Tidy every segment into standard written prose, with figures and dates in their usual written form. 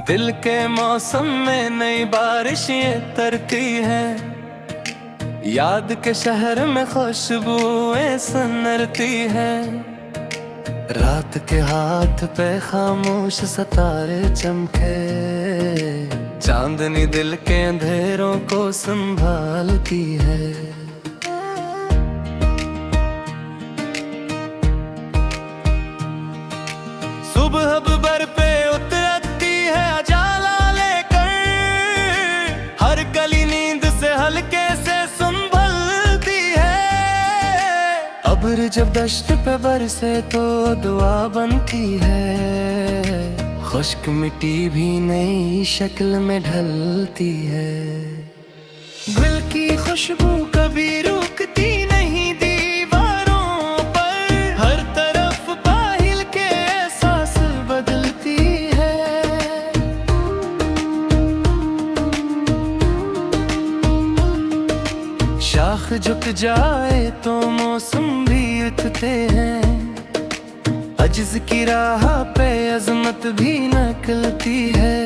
दिल के मौसम में नई बारिश ये तरती है, याद के शहर में खुशबुएं सनरती है। रात के हाथ पे खामोश सितारे चमके, चांदनी दिल के अंधेरों को संभालती है। सुबह भर पे उतरती है उजाला लेकर, हर गली नींद से हल्के से संभलती है। अब्र जब दश्त पे बरसे तो दुआ बनती है, खुश्क मिट्टी भी नई शक्ल में ढलती है। गुल की खुशबू कभी रुकती नहीं दीवारों पर, हर तरफ बाहिल के एहसास बदलती है। शाख झुक जाए तो मौसम भी उठते हैं, अज्ज की राह पे अजमत भी निकलती है।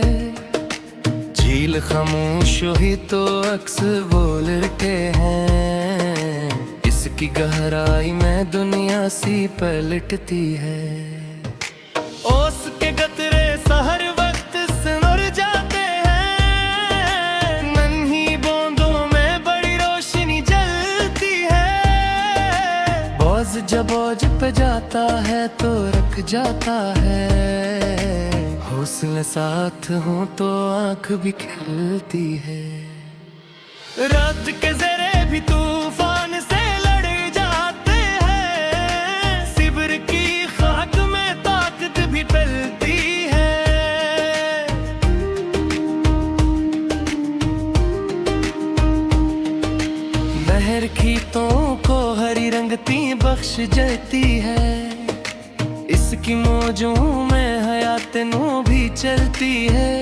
झील खामोश हुई तो अक्स बोल उठते हैं, इसकी गहराई में दुनिया सी पलटती है। ओस के कतरे सहर वक्त सिमर जाते हैं, नन्ही बूंदों में बड़ी रोशनी जलती है। बोझ जब बोझ पे जाता है तो रख जाता है, हौसले साथ हो तो आंख भी खिलती है। रात के जरे भी तूफान से लड़ जाते हैं, सिबर की खाक में ताकत भी टलती है। लहर खीतों को हरी रंगती बख्श जाती है, इसकी मौजों में हयात नू भी चलती है।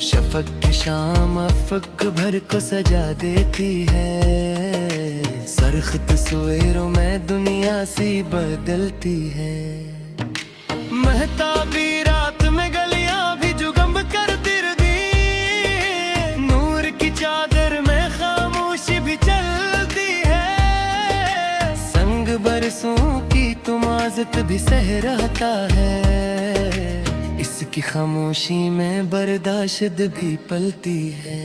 शफक की शाम अफक भर को सजा देती है, सरख तस्वीरों में दुनिया सी बदलती है। महताबी रात में गलियां भी जुगम कर दिरदी, नूर की चादर में खामोशी भी चलती है। संग बरसों की तुमाज़त भी सहराता है, इसकी खामोशी में बर्दाश्त भी पलती है।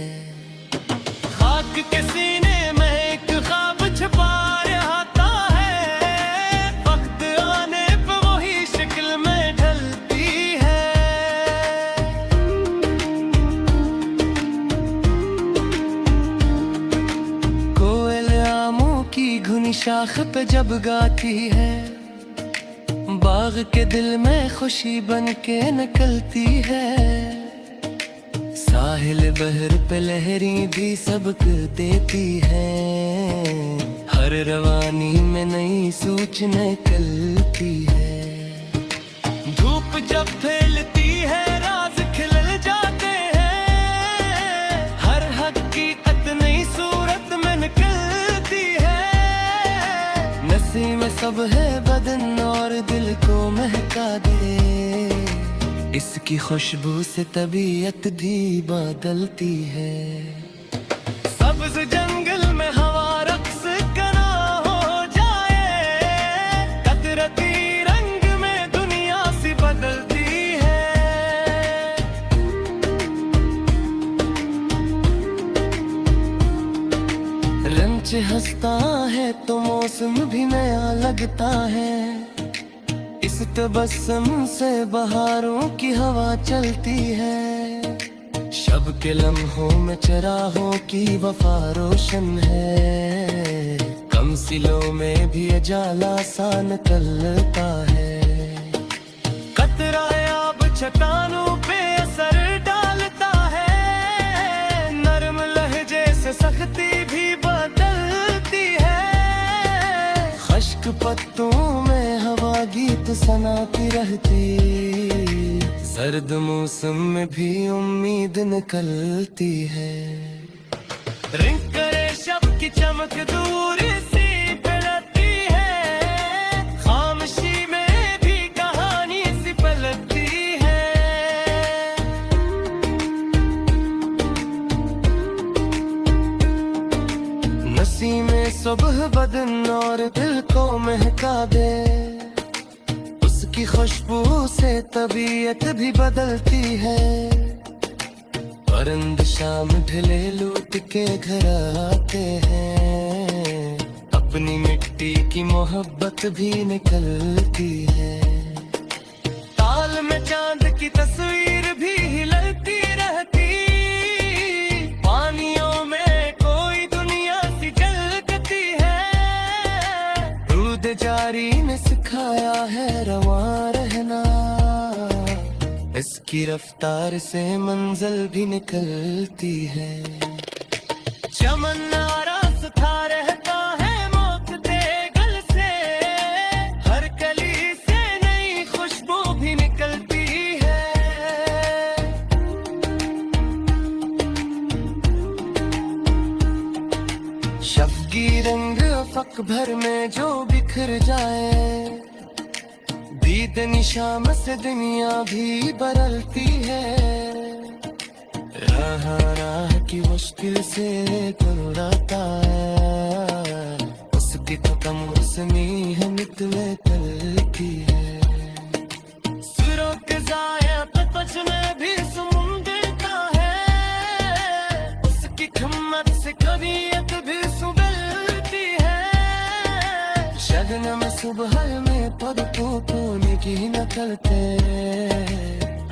खाक के सीने में एक ख्वाब छुपा रहता है, वक्त आने पे वही शक्ल में ढलती है। कोयल आमों की घुनी शाख पे जब गाती है, बाग के दिल में खुशी बन के निकलती है। साहिल बहर पे लहरी भी सबक देती है, हर रवानी में नई सोच निकलती है। धूप जब फैलती है राज खिल जाते हैं, हर हकीकत नई सूरत में निकलती है। नसीब में सब है बदन और दिल को महका दे, इसकी खुशबू से तबीयत भी बदलती है। सब्ज जंगल में हवा रक्स करा हो जाए, कतरती रंग में दुनिया सी बदलती है। रंच हंसता है तो मौसम भी नया लगता है, इस तबस्सुम से बहारों की हवा चलती है। शब के लम्हों में चराहों की वफा रोशन है, कम सिलों में भी उजाला सा निकलता है। कतरा आब चट्टानों पे असर डालता है, नरम लहजे से सख्ती भी बदलती है। खश्क पत्तों में हवा गीत सनाती रहती, सर्द मौसम में भी उम्मीद निकलती है। रिंग करे शब की चमक दूर सी फैलती है, खामोशी में भी कहानी सी पलटती है। उसी में सुबह बदन और दिल को महका दे। उसकी खुशबू से तबीयत भी बदलती है। परिंद शाम ढले लौट के घर आते हैं, अपनी मिट्टी की मोहब्बत भी निकलती है। ताल में चांद की तस्वीर भी हिलती रहती, पानियों में कोई दुनिया सी झलकती है। रूद जारी ने सिखाया है रवां रहना, इसकी रफ्तार से मंजिल भी निकलती है। चमन नाराज था रहता है मौत दे गल से, हर कली से नई खुशबू भी निकलती है। शफ़क़ी रंग अफ़क़ भर में जो बिखर जाए, दीद निशाम से दुनिया भी बदलती है। राह राह की मुश्किल से गुजरता है, उसकी तो कम उसनी है निकले तलती है। सुरों के ज़ाया पे तुझ में भी समुंदर का है, उसकी हिम्मत से कवियत भी सुबलती है। शबनम सुबह में पद पोने की नकलते,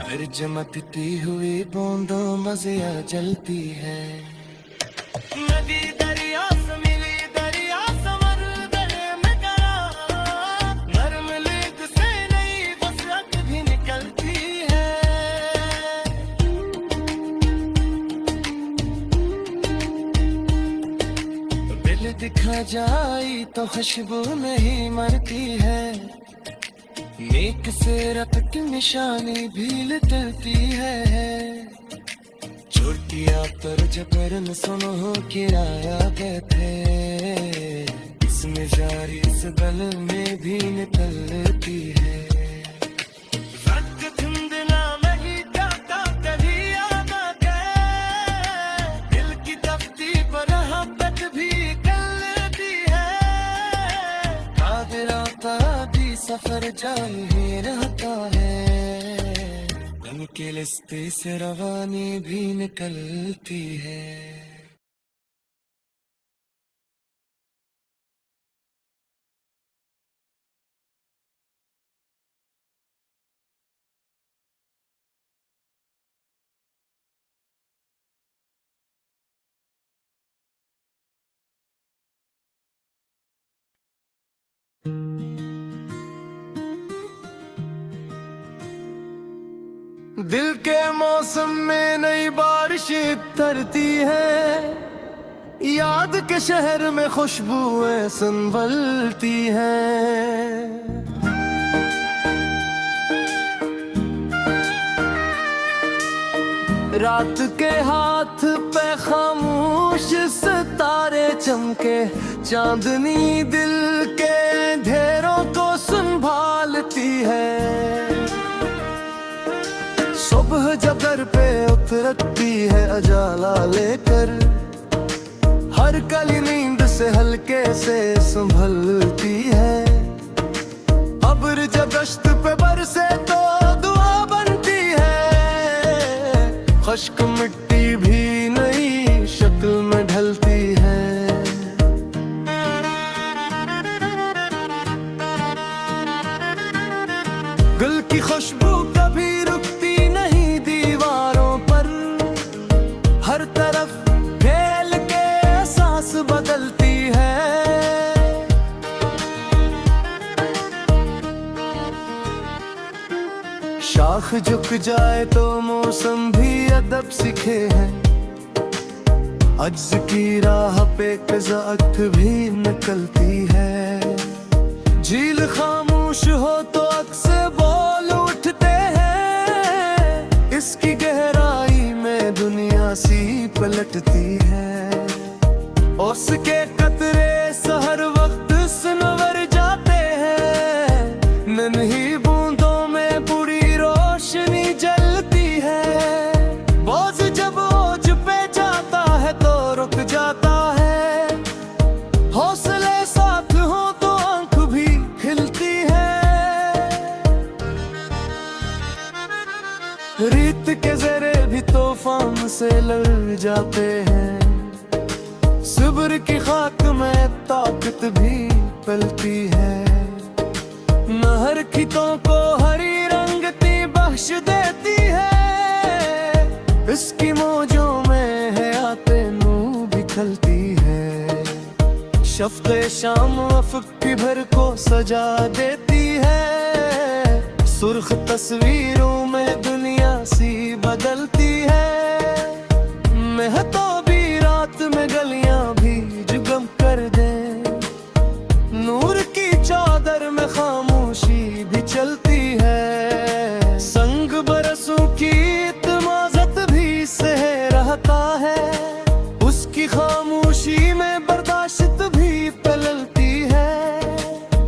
हर चमकती हुई बूंदों मज़े जलती है। नदी दरिया से मिली, दरिया समर गले में गया, नरम लेक से नई वसअत भी निकलती है। दिल दिखा जाए तो खुशबू नहीं मरती है, नेक से रब की निशानी भी निकलती है। छोटिया पर जबरन सुनो किराया बैठे, इसमें जारी इस बल में भी निकलती है। वक्त धुंधला नहीं जाता कभी याद आके, दिल की तख्ती पर मोहब्बत भी निकलती है। कादिर आता भी सफर जारी ही रहता है, गम के लिस्ते से रवानी भी निकलती है। दिल के मौसम में नई बारिश तरती है, याद के शहर में खुशबुएं संभलती हैं। रात के हाथ पे खामोश सितारे चमके, चांदनी दिल के अंधेरों को संभालती है। सुबह जब दर पे उतरती है अजाला लेकर, हर कली नींद से हल्के से संभलती है। अब्र जब दश्त पे बरसे तो दुआ बनती है, खुश्क मिट्टी भी नई शक्ल में ढलती है। गुल की खुशबू कभी रुकती नहीं दीवारों पर, हर तरफ फैल के सांस बदलती है। शाख झुक जाए तो मौसम भी अदब सीखे हैं, अज्ज की राह पे कज़ात भी निकलती है। झील खामोश हो तो अक्से बोल उठते हैं, इसकी गहराई में दुनिया सी पलटती है। उसके कतरे सहर वक्त सनवर जाते हैं, नन्ही बूंदों में बुरी रोशनी जलती है। बोझ जब ओझ पे जाता है तो रुक जाता है, से लड़ जाते हैं। सब्र की खाक में ताकत भी पलती है। नहर खितों को हरी रंगती बख्श देती है। इसकी मौजों में हयाते नू भी खलती है। शफ़क़े शाम अफ़क़ की भर को सजा देती है। सुर्ख तस्वीरों में दुनिया सी बदलती है। महताबी रात में गलियां भी जुगम कर दे। नूर की चादर में खामोशी भी चलती है। संग बरसों की तमाज़त भी सह रहता है। उसकी खामोशी में बर्दाश्त भी पलती है।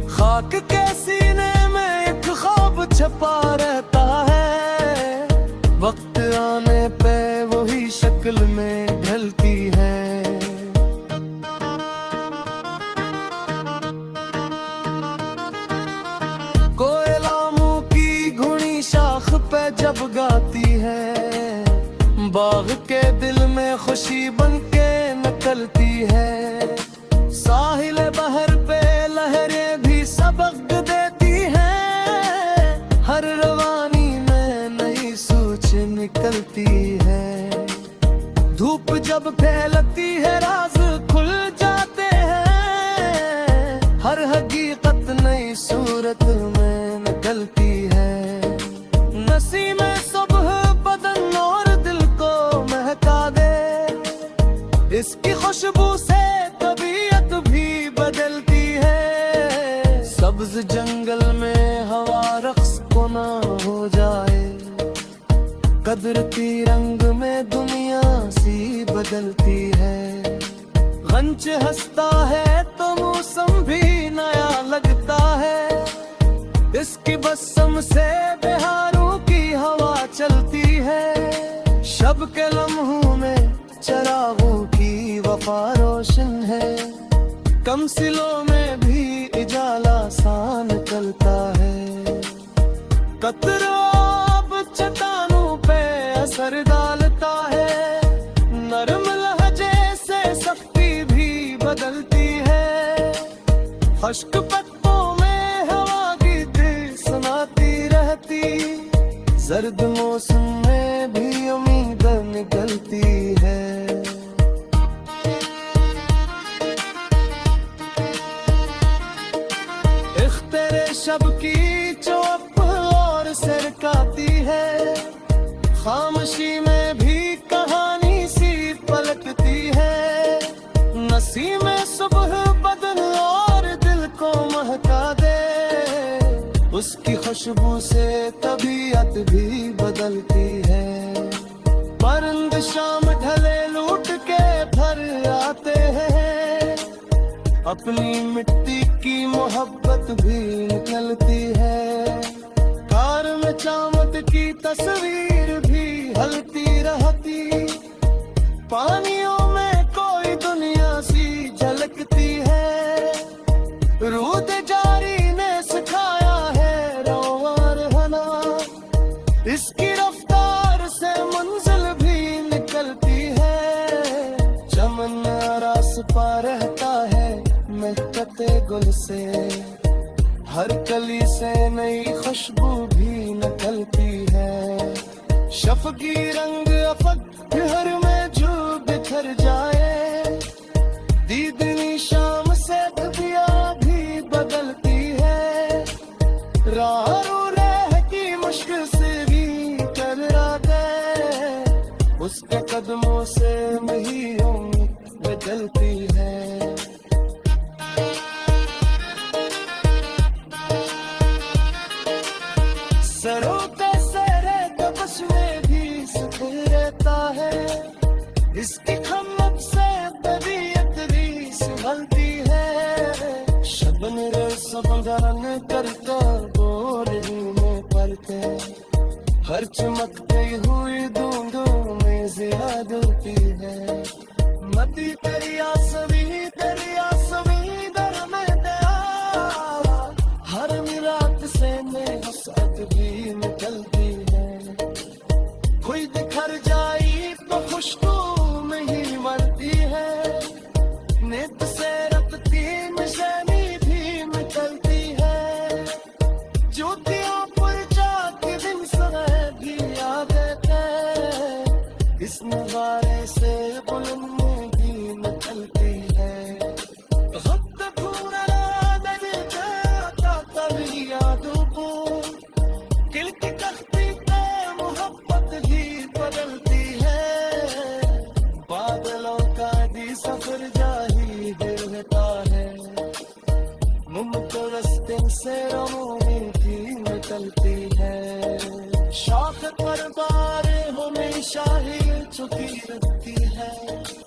खाक के सीने में एक ख्वाब छपा रहता है। वक्त आने पे वही शक्ल में ढलती है। कोयलामों की घुनी शाख पे जब गाती है। बाग के दिल में खुशी बन के निकलती है। साहिल बहर पे लहरें भी सबक देती हैं। हर रवानी में नई सोच निकलती है। धूप जब फैलती है राज खुल जाते हैं। हर हकीकत नई सूरत में निकलती है। नसीमें सुबह बदन और दिल को महका दे। इसकी खुशबू से तबीयत भी बदलती है। सब्ज जंगल में हवा रक्स को ना हो जाए। कदरती रंग में दुनिया सी बदलती है। गंज हंसता है तो मौसम भी नया लगता है। इसकी बस्सम से बिहारों की हवा चलती है। शब के लम्हों में चरागों की वफा रोशन है। कम सिलों में भी इजाला सा निकलता है। कतरा अब चट्टानों पे असर डालता है। नरम लहजे से सख्ती भी बदलती है। खुश्क पत्तों में हवा गीत सुनाती रहती। सर्द मौसम में भी उम्मीद निकलती है। इख्तिरे शब की चौप और सरकाती है। खामोशी में भी कहानी सी पलटती है। नसीमें सुबह बदन और दिल को महका दे। उसकी खुशबू से तबीयत भी बदलती है। परिंद शाम ढले लूट के भर आते हैं। अपनी मिट्टी की मोहब्बत भी निकलती है। कार में चामद की तस्वीर भी हलती रहती। पानियों में कोई दुनिया सी झलकती है। रूद जारी ने सिखाया है रोवार हना। इसकी रफ्तार से मंजिल भी निकलती है। चमन रास पा रहता है महकते गुल से। हर कली से नई खुशबू भी निकलती है। शफ़क़ी रंग अफ़क़ हर में जो बिखर जाए। दीदनी शाम से दुनिया भी बदलती है। राह रह की मुश्किल से भी टकराते। उसके कदमों से वही उम्मीद बदलती है। सरों पे सरे तपश में भी सुकून रहता है। इसकी खम्मत से तबीयत भी संभलती है। शबन रसबदान करता बोरी में पलते। हर चमकते हुई दूंदों में ज़ियादती है। मती तेरी आसवी दर में दया। हर मिरात से में हसरत भी निकलती है। कोई दिखर जाई तो खुश है। शौक पर बार हमेशा ही चुकी रखती है।